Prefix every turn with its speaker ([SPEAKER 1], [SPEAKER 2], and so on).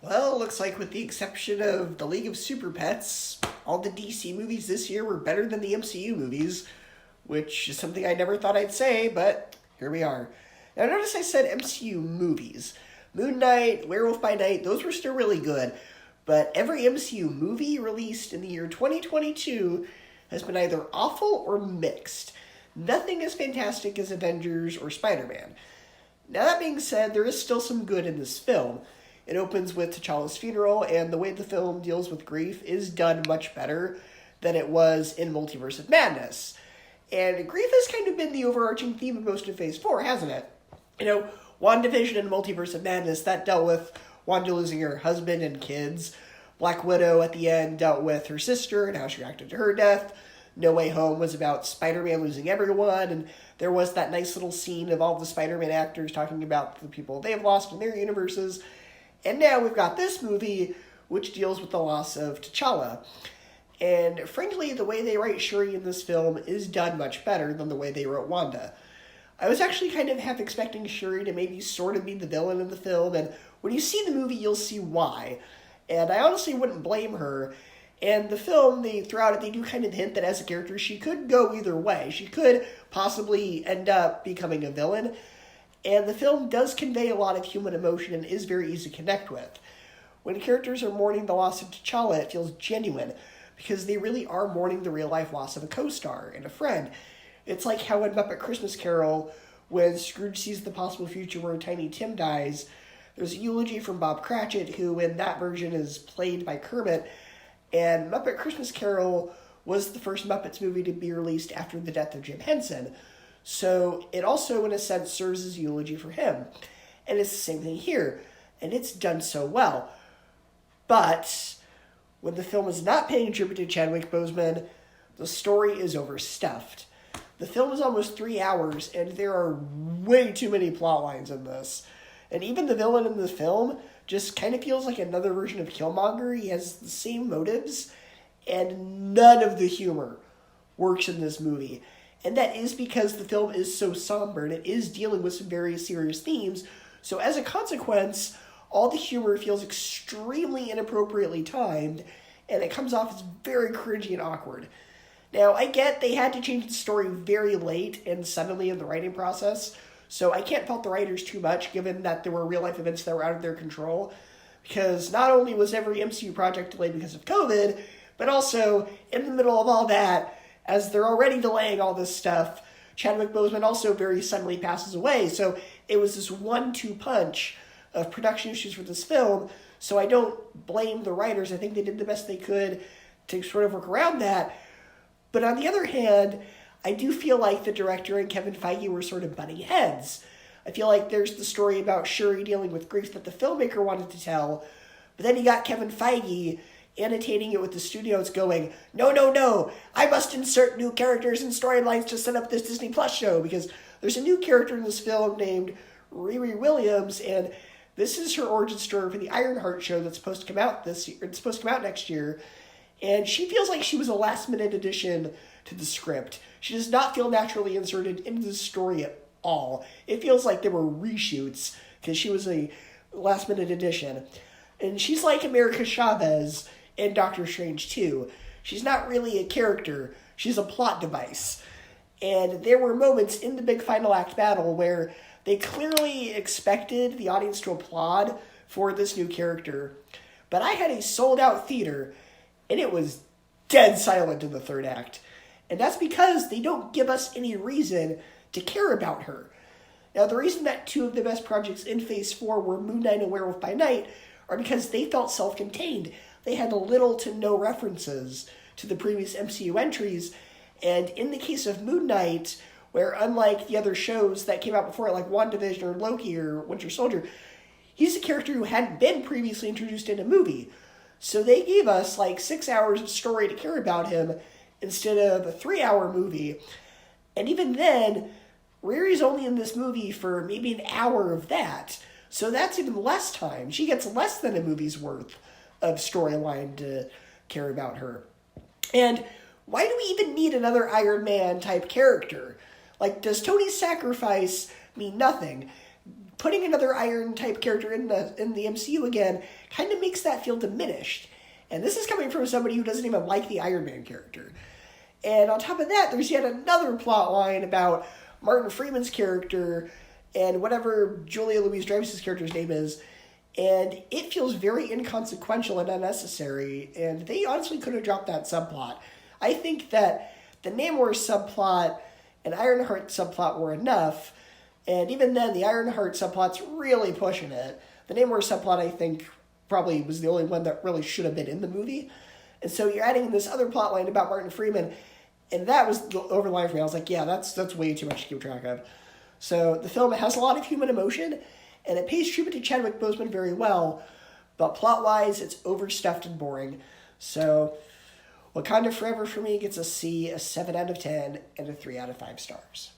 [SPEAKER 1] Well, looks like with the exception of the League of Super Pets, all the DC movies this year were better than the MCU movies, which is something I never thought I'd say, but here we are. Now, notice I said MCU movies. Moon Knight, Werewolf by Night, those were still really good, but every MCU movie released in the year 2022 has been either awful or mixed. Nothing as fantastic as Avengers or Spider-Man. Now, that being said, there is still some good in this film. It opens with T'Challa's funeral, and the way the film deals with grief is done much better than it was in Multiverse of Madness. And grief has kind of been the overarching theme of most of Phase 4, hasn't it? WandaVision and Multiverse of Madness, that dealt with Wanda losing her husband and kids. Black Widow at the end dealt with her sister and how she reacted to her death. No Way Home was about Spider-Man losing everyone, and there was that nice little scene of all the Spider-Man actors talking about the people they've lost in their universes. And now we've got this movie, which deals with the loss of T'Challa. And frankly, the way they write Shuri in this film is done much better than the way they wrote Wanda. I was actually kind of half expecting Shuri to maybe sort of be the villain in the film, and when you see the movie, you'll see why. And I honestly wouldn't blame her. And the film, throughout it, they do kind of hint that as a character, she could go either way. She could possibly end up becoming a villain. And the film does convey a lot of human emotion and is very easy to connect with. When characters are mourning the loss of T'Challa, it feels genuine, because they really are mourning the real-life loss of a co-star and a friend. It's like how in Muppet Christmas Carol, when Scrooge sees the possible future where Tiny Tim dies, there's a eulogy from Bob Cratchit, who in that version is played by Kermit, and Muppet Christmas Carol was the first Muppets movie to be released after the death of Jim Henson. So it also, in a sense, serves as eulogy for him. And it's the same thing here. And it's done so well. But when the film is not paying tribute to Chadwick Boseman, the story is overstuffed. The film is almost 3 hours, and there are way too many plot lines in this. And even the villain in the film just kind of feels like another version of Killmonger. He has the same motives, and none of the humor works in this movie. And that is because the film is so somber, and it is dealing with some very serious themes. So as a consequence, all the humor feels extremely inappropriately timed, and it comes off as very cringy and awkward. Now, I get they had to change the story very late and suddenly in the writing process, so I can't fault the writers too much, given that there were real-life events that were out of their control, because not only was every MCU project delayed because of COVID, but also, in the middle of all that, as they're already delaying all this stuff, Chadwick Boseman also very suddenly passes away. So it was this 1-2 punch of production issues for this film. So I don't blame the writers. I think they did the best they could to sort of work around that. But on the other hand, I do feel like the director and Kevin Feige were sort of butting heads. I feel like there's the story about Shuri dealing with grief that the filmmaker wanted to tell, but then you got Kevin Feige annotating it with the studios going, no, I must insert new characters and storylines to set up this Disney Plus show, because there's a new character in this film named Riri Williams, and this is her origin story for the Ironheart show that's supposed to come out this year. It's supposed to come out next year, and she feels like she was a last-minute addition to the script. She does not feel naturally inserted into the story at all. It feels like there were reshoots, because she was a last-minute addition. And she's like America Chavez in Doctor Strange 2. She's not really a character. She's a plot device. And there were moments in the big final act battle where they clearly expected the audience to applaud for this new character. But I had a sold-out theater, and it was dead silent in the third act. And that's because they don't give us any reason to care about her. Now, the reason that two of the best projects in Phase 4 were Moon Knight and Werewolf by Night are because they felt self-contained. They had little to no references to the previous MCU entries, and in the case of Moon Knight, where unlike the other shows that came out before it, like WandaVision or Loki or Winter Soldier, he's a character who hadn't been previously introduced in a movie. So they gave us 6 hours of story to care about him instead of a 3-hour movie. And even then, Riri's only in this movie for maybe an hour of that. So that's even less time. She gets less than a movie's worth of storyline to care about her. And why do we even need another Iron Man type character? Does Tony's sacrifice mean nothing? putting another Iron type character in the MCU again kind of makes that feel diminished. And this is coming from somebody who doesn't even like the Iron Man character. And on top of that, there's yet another plot line about Martin Freeman's character and whatever Julia Louis-Dreyfus' character's name is. And it feels very inconsequential and unnecessary. And they honestly could have dropped that subplot. I think that the Namor subplot and Ironheart subplot were enough. And even then, the Ironheart subplot's really pushing it. The Namor subplot, I think, probably was the only one that really should have been in the movie. And so you're adding this other plot line about Martin Freeman, and that was over the line for me. I was like, yeah, that's way too much to keep track of. So the film has a lot of human emotion, and it pays tribute to Chadwick Boseman very well, but plot-wise, it's overstuffed and boring. So Wakanda Forever for me gets a C, a 7 out of 10, and a 3 out of 5 stars.